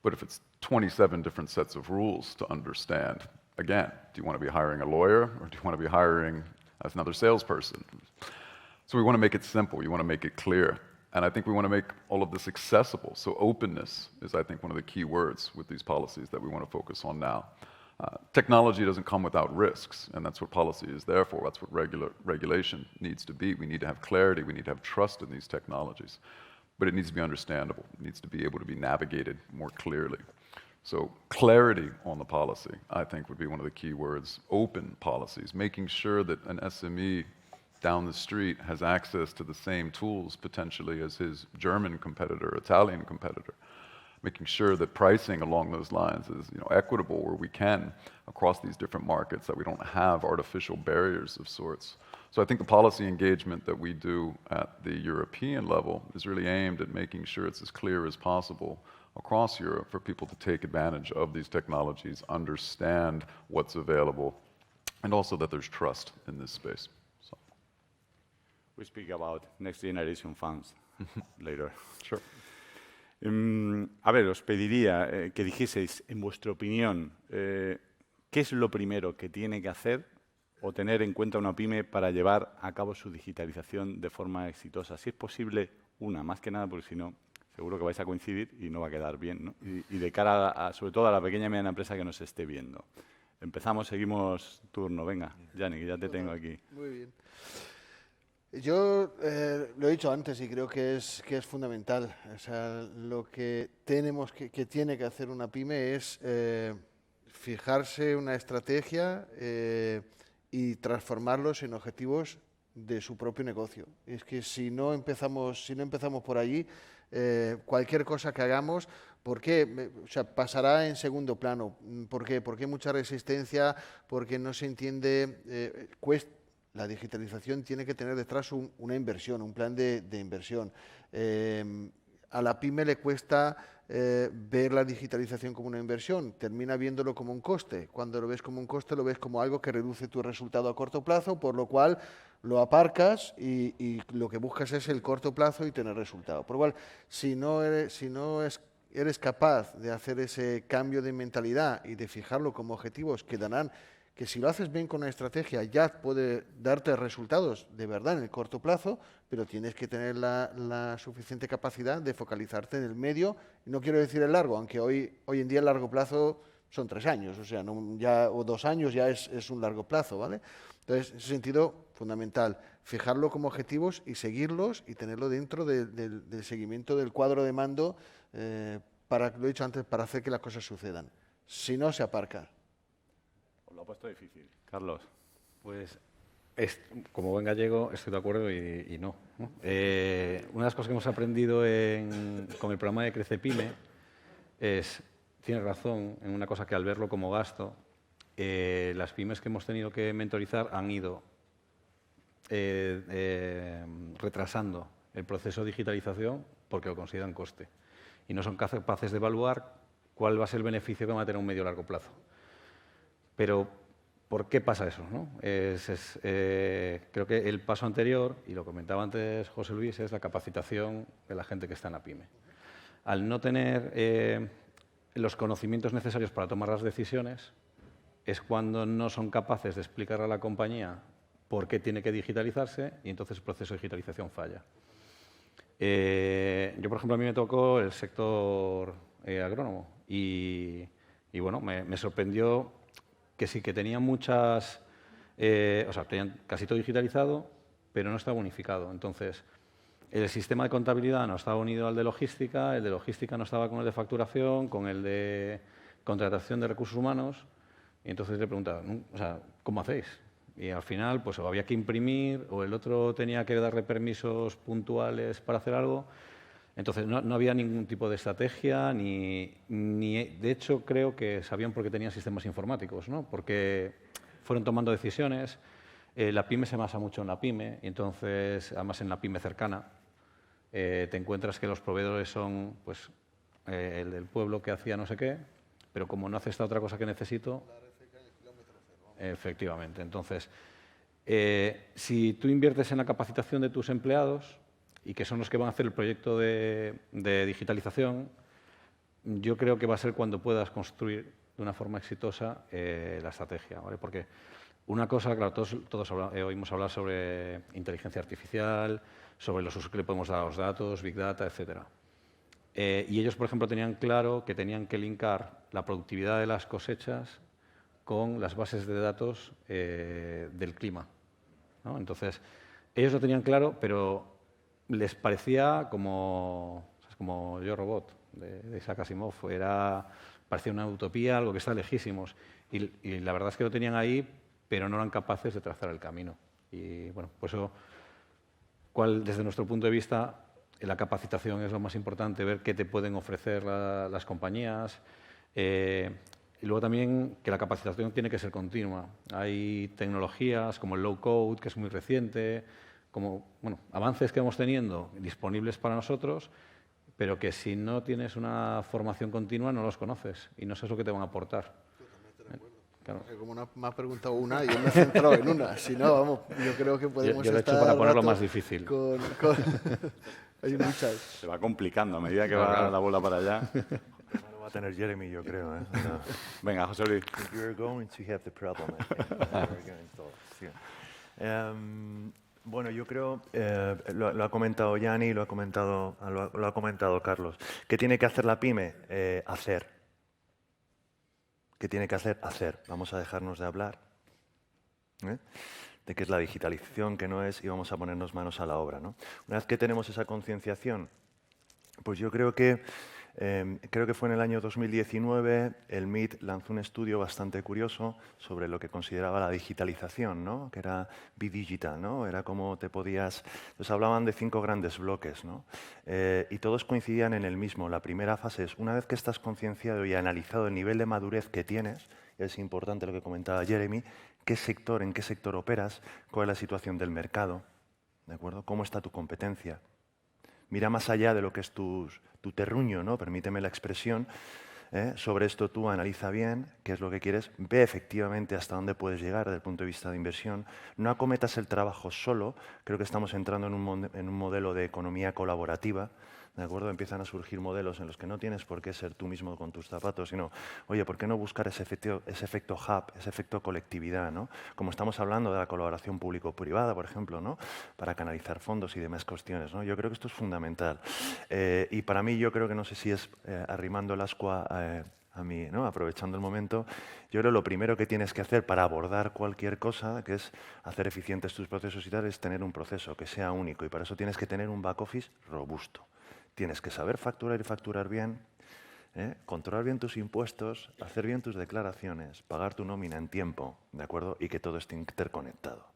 [SPEAKER 6] But if it's 27 different sets of rules to understand, again, do you want to be hiring a lawyer or do you want to be hiring as another salesperson? So we want to make it simple. You want to make it clear. And I think we want to make all of this accessible. So openness is, I think, one of the key words with these policies that we want to focus on now. Technology doesn't come without risks, and that's what policy is there for. That's what regulation needs to be. We need to have clarity. We need to have trust in these technologies. but it needs to be understandable. It needs to be able to be navigated more clearly. So clarity on the policy, I think, would be one of the key words. Open policies, making sure that an SME down the street has access to the same tools potentially as his German competitor, Italian competitor. Making sure that pricing along those lines is equitable where we can across these different markets, that we don't have artificial barriers of sorts. So I think the policy engagement that we do at the European level is really aimed at making sure it's as clear as possible across Europe for people to take advantage of these technologies, understand what's available, and also that there's trust in this space. So.
[SPEAKER 2] We speak about next generation funds later.
[SPEAKER 6] Sure.
[SPEAKER 2] A ver, os pediría que dijeseis, en vuestra opinión, ¿qué es lo primero que tiene que hacer o tener en cuenta una pyme para llevar a cabo su digitalización de forma exitosa? Si es posible, una, más que nada, porque si no, seguro que vais a coincidir y no va a quedar bien, ¿no? Y de cara, sobre todo, a la pequeña y mediana empresa que nos esté viendo. Empezamos, seguimos turno. Venga, Yannick, que ya te tengo aquí.
[SPEAKER 3] Muy bien. Yo lo he dicho antes y creo que es fundamental. O sea, lo que que tiene que hacer una pyme es fijarse una estrategia y transformarlos en objetivos de su propio negocio. Es que si no empezamos por allí, cualquier cosa que hagamos, ¿por qué? O sea, pasará en segundo plano. ¿Por qué? Porque hay mucha resistencia, porque no se entiende, la digitalización tiene que tener detrás una inversión, un plan de inversión. A la pyme le cuesta ver la digitalización como una inversión, termina viéndolo como un coste. Cuando lo ves como un coste, lo ves como algo que reduce tu resultado a corto plazo, por lo cual lo aparcas y lo que buscas es el corto plazo y tener resultado. Por lo cual, si no eres capaz de hacer ese cambio de mentalidad y de fijarlo como objetivos que darán, que si lo haces bien con una estrategia ya puede darte resultados de verdad en el corto plazo, pero tienes que tener la suficiente capacidad de focalizarte en el medio, y no quiero decir el largo, aunque hoy en día el largo plazo son 3 años, o sea, o 2 años ya es un largo plazo, ¿vale? Entonces, en ese sentido, fundamental, fijarlo como objetivos y seguirlos y tenerlo dentro del seguimiento del cuadro de mando, lo he dicho antes, para hacer que las cosas sucedan. Si no, se aparca.
[SPEAKER 2] Os lo he puesto difícil. Carlos.
[SPEAKER 4] Pues, como buen gallego, estoy de acuerdo y no. Una de las cosas que hemos aprendido con el programa de Crece Pyme tiene razón en una cosa que al verlo como gasto, las pymes que hemos tenido que mentorizar han ido retrasando el proceso de digitalización porque lo consideran coste y no son capaces de evaluar cuál va a ser el beneficio que va a tener a un medio o largo plazo. Pero, ¿por qué pasa eso, no? Creo que el paso anterior, y lo comentaba antes José Luis, es la capacitación de la gente que está en la pyme. Al no tener los conocimientos necesarios para tomar las decisiones, es cuando no son capaces de explicar a la compañía por qué tiene que digitalizarse y entonces el proceso de digitalización falla. Yo, por ejemplo, a mí me tocó el sector agrónomo y bueno, me sorprendió que sí que tenían tenían casi todo digitalizado, pero no estaba unificado. Entonces, el sistema de contabilidad no estaba unido al de logística, el de logística no estaba con el de facturación, con el de contratación de recursos humanos. Y entonces le preguntaba, ¿cómo hacéis? Y al final, pues o había que imprimir o el otro tenía que darle permisos puntuales para hacer algo. Entonces, no había ningún tipo de estrategia, ni de hecho, creo que sabían por qué tenían sistemas informáticos, ¿no? Porque fueron tomando decisiones. La pyme se basa mucho en la pyme, y entonces, además en la pyme cercana, te encuentras que los proveedores son pues, el del pueblo que hacía no sé qué, pero como no hace esta otra cosa que necesito... Efectivamente. Entonces, si tú inviertes en la capacitación de tus empleados, y que son los que van a hacer el proyecto de digitalización, yo creo que va a ser cuando puedas construir de una forma exitosa la estrategia, ¿vale? Porque una cosa, claro, todos oímos hablar sobre inteligencia artificial, sobre los usos que le podemos dar a los datos, Big Data, etc. Y ellos, por ejemplo, tenían claro que tenían que linkar la productividad de las cosechas con las bases de datos del clima, ¿no? Entonces, ellos lo tenían claro, pero les parecía como Yo Robot, de Isaac Asimov. Parecía una utopía, algo que está lejísimos. Y la verdad es que lo tenían ahí, pero no eran capaces de trazar el camino. Y bueno, por eso, desde nuestro punto de vista, la capacitación es lo más importante, ver qué te pueden ofrecer las compañías. Y luego también que la capacitación tiene que ser continua. Hay tecnologías como el low code, que es muy reciente, como avances que vamos teniendo disponibles para nosotros, pero que si no tienes una formación continua no los conoces y no sabes lo que te van a aportar.
[SPEAKER 3] Totalmente de acuerdo.
[SPEAKER 4] Claro.
[SPEAKER 3] Como me has preguntado una y yo me he centrado en una. Si no, vamos, yo creo que podemos
[SPEAKER 4] yo lo he hecho
[SPEAKER 3] estar
[SPEAKER 4] para ponerlo
[SPEAKER 3] rato
[SPEAKER 4] más difícil.
[SPEAKER 3] Hay muchas.
[SPEAKER 2] Se va complicando a medida que va la bola para allá.
[SPEAKER 5] Lo va a tener Jeremy, yo creo.
[SPEAKER 2] Venga, José Luis.
[SPEAKER 5] You're going to have the problem, I think. We're going to solve. Bueno, yo creo, lo ha comentado Yanni, lo ha comentado Carlos. ¿Qué tiene que hacer la pyme? Hacer. ¿Qué tiene que hacer? Hacer. Vamos a dejarnos de hablar de qué es la digitalización, qué no es, y vamos a ponernos manos a la obra, ¿no? Una vez que tenemos esa concienciación, pues yo creo que fue en el año 2019, el MIT lanzó un estudio bastante curioso sobre lo que consideraba la digitalización, ¿no? Que era Be Digital, ¿no? Era cómo te podías... Entonces hablaban de 5 grandes bloques, ¿no? Y todos coincidían en el mismo. La primera fase es, una vez que estás concienciado y analizado el nivel de madurez que tienes, y es importante lo que comentaba Jeremy, en qué sector operas, cuál es la situación del mercado, ¿de acuerdo? ¿Cómo está tu competencia? Mira más allá de lo que es tu terruño, ¿no? Permíteme la expresión. Sobre esto tú analiza bien qué es lo que quieres, ve efectivamente hasta dónde puedes llegar desde el punto de vista de inversión. No acometas el trabajo solo. Creo que estamos entrando en un modelo de economía colaborativa, ¿de acuerdo? Empiezan a surgir modelos en los que no tienes por qué ser tú mismo con tus zapatos, sino, oye, ¿por qué no buscar ese efecto hub, ese efecto colectividad, ¿no? Como estamos hablando de la colaboración público-privada, por ejemplo, ¿no? Para canalizar fondos y demás cuestiones, ¿no? Yo creo que esto es fundamental. Y para mí, yo creo que no sé si es arrimando el ascua a mí, ¿no? Aprovechando el momento, yo creo que lo primero que tienes que hacer para abordar cualquier cosa, que es hacer eficientes tus procesos y tal, es tener un proceso que sea único. Y para eso tienes que tener un back office robusto. Tienes que saber facturar y facturar bien, controlar bien tus impuestos, hacer bien tus declaraciones, pagar tu nómina en tiempo, ¿de acuerdo? Y que todo esté interconectado.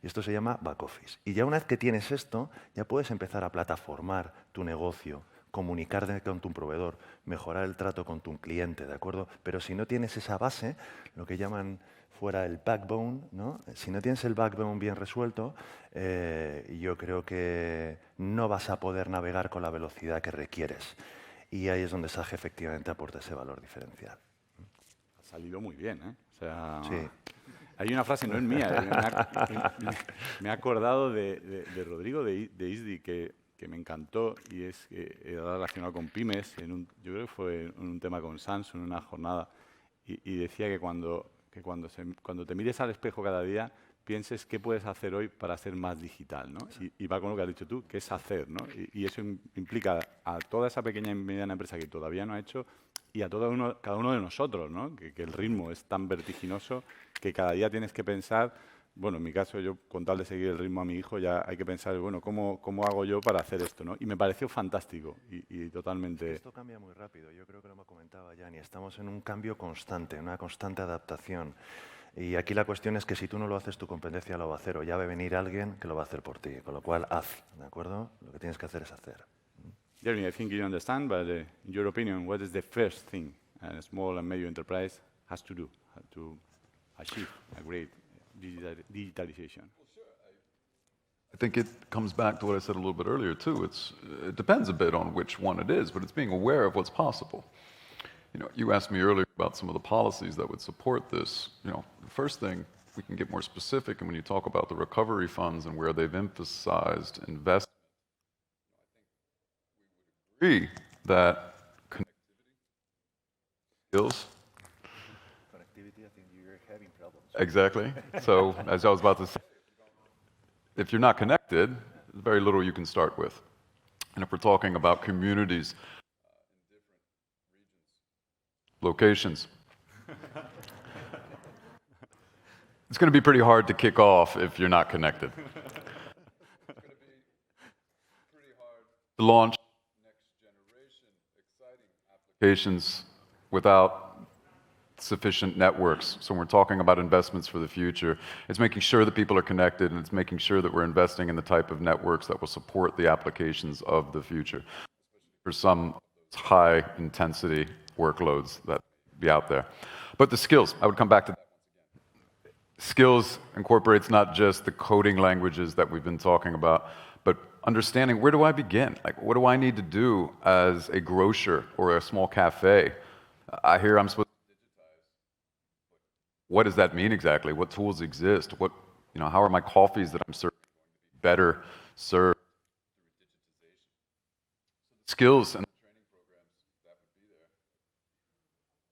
[SPEAKER 5] Y esto se llama back office. Y ya una vez que tienes esto, ya puedes empezar a plataformar tu negocio, comunicarte con tu proveedor, mejorar el trato con tu cliente, ¿de acuerdo? Pero si no tienes esa base, lo que llaman fuera el backbone, ¿no? Si no tienes el backbone bien resuelto, yo creo que no vas a poder navegar con la velocidad que requieres. Y ahí es donde SAGE efectivamente aporta ese valor diferencial.
[SPEAKER 2] Ha salido muy bien, ¿eh? O sea,
[SPEAKER 5] sí.
[SPEAKER 2] Hay una frase, no es mía, me he acordado de Rodrigo de ISDI, que me encantó, y es relacionado con pymes, yo creo que fue en un tema con Samsung, en una jornada, y decía que cuando te mires al espejo cada día, pienses qué puedes hacer hoy para ser más digital, ¿no? Y va con lo que has dicho tú, que es hacer, ¿no? Y eso implica a toda esa pequeña y mediana empresa que todavía no ha hecho y a cada uno de nosotros, ¿no? Que el ritmo es tan vertiginoso que cada día tienes que pensar, bueno, en mi caso, yo con tal de seguir el ritmo a mi hijo, ya hay que pensar, bueno, ¿cómo hago yo para hacer esto, ¿no? Y me pareció fantástico y totalmente...
[SPEAKER 5] Esto cambia muy rápido, yo creo que lo comentaba Yanni, estamos en un cambio constante, una constante adaptación. Y aquí la cuestión es que si tú no lo haces, tu competencia lo va a hacer, o ya va a venir alguien que lo va a hacer por ti, con lo cual haz, ¿de acuerdo? Lo que tienes que hacer es hacer.
[SPEAKER 2] Jeremy, I think you understand, but in your opinion, what is the first thing a small and medium enterprise has to do to achieve a great digitalization?
[SPEAKER 6] I think it comes back to what I said a little bit earlier, too. It depends a bit on which one it is, but it's being aware of what's possible. You know, you asked me earlier about some of the policies that would support this. You know, the first thing, we can get more specific, and when you talk about the recovery funds and where they've emphasized investment, I think we would agree that connectivity skills.
[SPEAKER 5] Connectivity, I think you're having problems.
[SPEAKER 6] Exactly. So, as I was about to say, if you're not connected, there's very little you can start with. And if we're talking about communities in different locations, it's going to be pretty hard to kick off if you're not connected. It's going to be to launch next-generation exciting applications without sufficient networks. So when we're talking about investments for the future, it's making sure that people are connected, and it's making sure that we're investing in the type of networks that will support the applications of the future for some high-intensity workloads that be out there. But the skills, I would come back to that. Skills incorporates not just the coding languages that we've been talking about, but understanding, where do I begin? Like, what do I need to do as a grocer or a small cafe? I hear I'm supposed to digitize. What does that mean exactly? What tools exist? What, how are my coffees that I'm serving better served through digitization? Skills and training programs that would be there.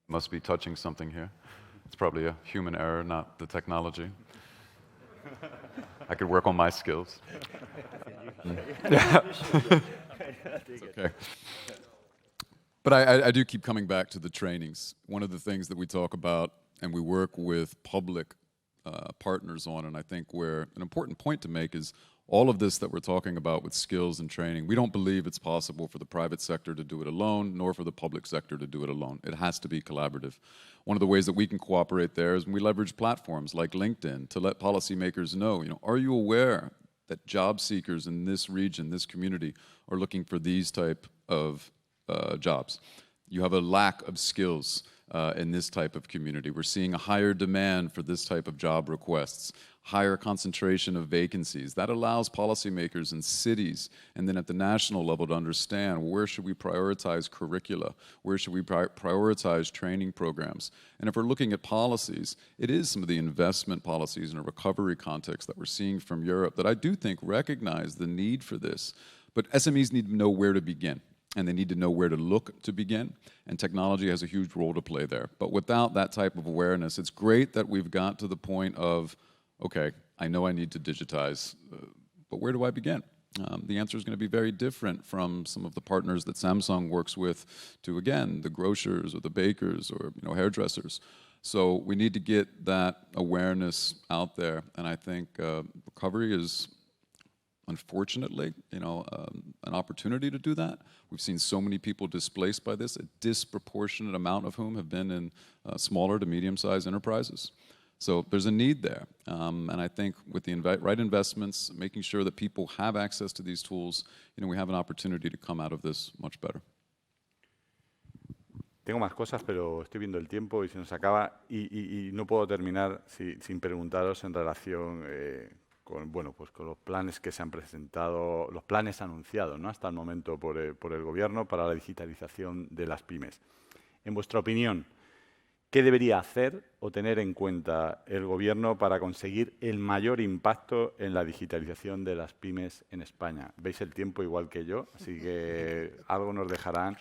[SPEAKER 6] Must be touching something here. It's probably a human error, not the technology. I could work on my skills. It's okay.
[SPEAKER 7] But I do keep coming back to the trainings. One of the things that we talk about and we work with public partners on, and I think where an important point to make is all of this that we're talking about with skills and training, we don't believe it's possible for the private sector to do it alone, nor for the public sector to do it alone. It has to be collaborative. One of the ways that we can cooperate there is when we leverage platforms like LinkedIn to let policymakers know, are you aware that job seekers in this region, this community, are looking for these type of jobs? You have a lack of skills in this type of community. We're seeing a higher demand for this type of job requests, higher concentration of vacancies. That allows policymakers in cities and then at the national level to understand, where should we prioritize curricula? Where should we prioritize training programs? And if we're looking at policies, it is some of the investment policies in a recovery context that we're seeing from Europe that I do think recognize the need for this. But SMEs need to know where to begin, and they need to know where to look to begin, and technology has a huge role to play there. But without that type of awareness, it's great that we've got to the point of, okay, I know I need to digitize, but where do I begin? The answer is going to be very different from some of the partners that Samsung works with to, again, the grocers or the bakers or hairdressers. So we need to get that awareness out there, and I think recovery is, unfortunately, an opportunity to do that. We've seen so many people displaced by this, a disproportionate amount of whom have been in smaller to medium-sized enterprises. So there's a need there, and I think with the right investments, making sure that people have access to these tools, we have an opportunity to come out of this much better.
[SPEAKER 2] Tengo más cosas, pero estoy viendo el tiempo y se nos acaba, y no puedo terminar sin preguntaros en relación con los planes que se han presentado, los planes anunciados, ¿no?, hasta el momento por el Gobierno para la digitalización de las pymes. En vuestra opinión, ¿qué debería hacer o tener en cuenta el Gobierno para conseguir el mayor impacto en la digitalización de las pymes en España? Veis el tiempo igual que yo, así que algo nos dejarán.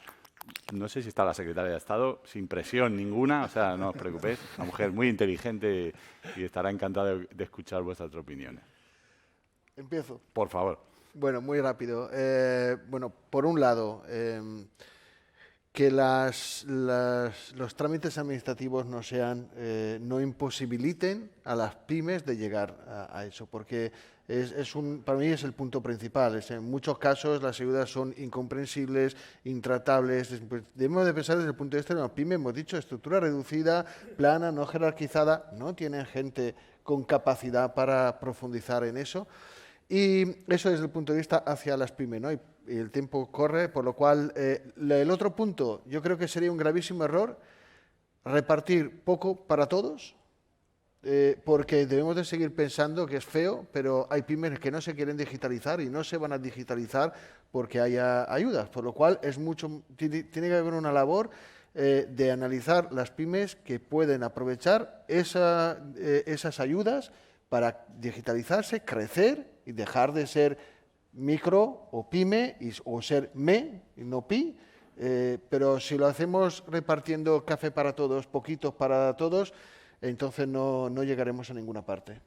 [SPEAKER 2] No sé si está la secretaria de Estado, sin presión ninguna, o sea, no os preocupéis, una mujer muy inteligente y estará encantada de escuchar vuestras opiniones.
[SPEAKER 3] Empiezo.
[SPEAKER 2] Por favor.
[SPEAKER 3] Bueno, muy rápido. Por un lado, que los trámites administrativos no imposibiliten a las pymes de llegar a eso, porque para mí es el punto principal. En muchos casos las ayudas son incomprensibles, intratables. Debemos de pensar desde el punto de vista de una pyme, hemos dicho, estructura reducida, plana, no jerarquizada, no tienen gente con capacidad para profundizar en eso. Y eso desde el punto de vista hacia las pymes, ¿no? Y el tiempo corre, por lo cual el otro punto, yo creo que sería un gravísimo error repartir poco para todos, porque debemos de seguir pensando que es feo, pero hay pymes que no se quieren digitalizar y no se van a digitalizar porque haya ayudas, por lo cual tiene que haber una labor de analizar las pymes que pueden aprovechar esas ayudas para digitalizarse, crecer y dejar de ser micro o pyme o ser me y no pi, pero si lo hacemos repartiendo café para todos, poquitos para todos, entonces no llegaremos a ninguna parte.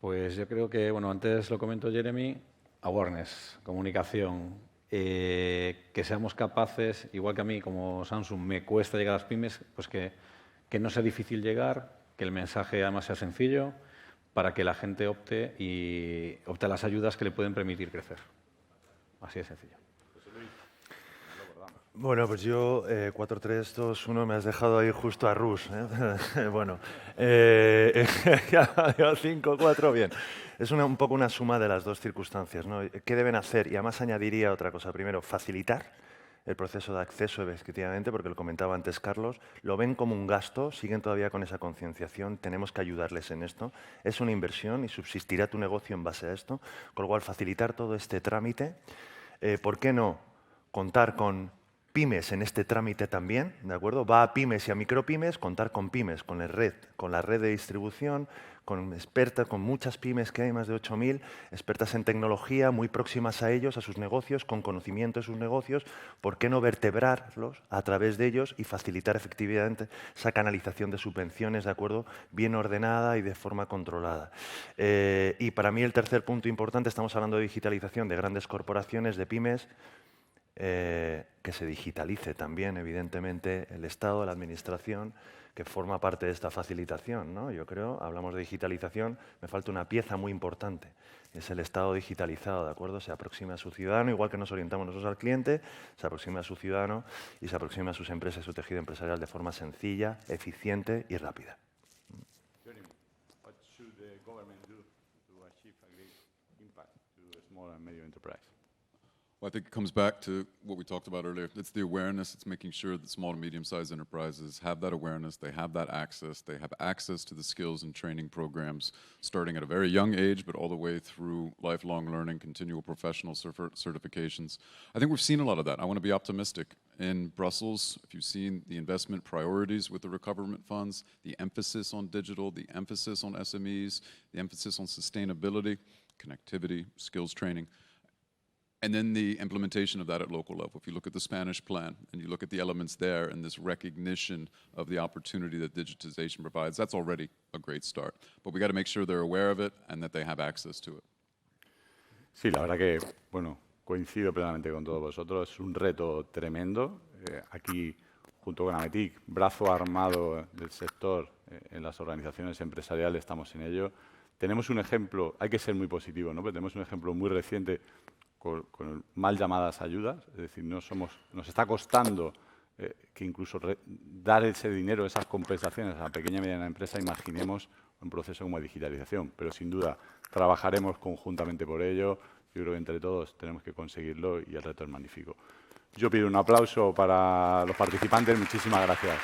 [SPEAKER 4] Pues yo creo que, antes lo comentó Jeremy, awareness, comunicación, que seamos capaces, igual que a mí como Samsung me cuesta llegar a las pymes, pues que no sea difícil llegar, que el mensaje además sea sencillo, para que la gente opte a las ayudas que le pueden permitir crecer. Así de sencillo.
[SPEAKER 5] Bueno, pues yo 4-3, 2-1, me has dejado ahí justo a Rus. Bueno, 5-4, bien. Es un poco una suma de las dos circunstancias, ¿no? ¿Qué deben hacer? Y además añadiría otra cosa. Primero, facilitar el proceso de acceso, efectivamente, porque lo comentaba antes Carlos, lo ven como un gasto, siguen todavía con esa concienciación, tenemos que ayudarles en esto. Es una inversión y subsistirá tu negocio en base a esto, con lo cual facilitar todo este trámite. ¿Por qué no contar con pymes en este trámite también? ¿De acuerdo? Va a pymes y a micropymes, contar con pymes, con la red de distribución, con expertas, con muchas pymes que hay, más de 8.000, expertas en tecnología, muy próximas a ellos, a sus negocios, con conocimiento de sus negocios. ¿Por qué no vertebrarlos a través de ellos y facilitar efectivamente esa canalización de subvenciones, ¿de acuerdo?, bien ordenada y de forma controlada? Y para mí el tercer punto importante, estamos hablando de digitalización de grandes corporaciones, de pymes, que se digitalice también, evidentemente, el Estado, la Administración, que forma parte de esta facilitación, ¿no? Yo creo, hablamos de digitalización, me falta una pieza muy importante, es el Estado digitalizado, ¿de acuerdo? Se aproxima a su ciudadano, igual que nos orientamos nosotros al cliente, se aproxima a su ciudadano y se aproxima a sus empresas, a su tejido empresarial de forma sencilla, eficiente y rápida.
[SPEAKER 2] What should the government do to achieve a great impact to the small and medium enterprise?
[SPEAKER 7] Well, I think it comes back to what we talked about earlier. It's the awareness. It's making sure that small and medium-sized enterprises have that awareness, they have that access, they have access to the skills and training programs starting at a very young age, but all the way through lifelong learning, continual professional certifications. I think we've seen a lot of that. I want to be optimistic. In Brussels, if you've seen the investment priorities with the recovery funds, the emphasis on digital, the emphasis on SMEs, the emphasis on sustainability, connectivity, skills training, and then the implementation of that at local level. If you look at the Spanish plan and you look at the elements there and this recognition of the opportunity that digitization provides, that's already a great start. But we got to make sure they're aware of it and that they have access to it.
[SPEAKER 2] Sí, la verdad que, bueno, coincido plenamente con todos vosotros. Es un reto tremendo. Aquí, junto con Ametic, brazo armado del sector en las organizaciones empresariales, estamos en ello. Tenemos un ejemplo, hay que ser muy positivo, ¿no? Pero tenemos un ejemplo muy reciente con mal llamadas ayudas, es decir, nos está costando que incluso dar ese dinero, esas compensaciones a la pequeña y mediana empresa, imaginemos un proceso como de digitalización, pero sin duda trabajaremos conjuntamente por ello. Yo creo que entre todos tenemos que conseguirlo y el reto es magnífico. Yo pido un aplauso para los participantes, muchísimas gracias.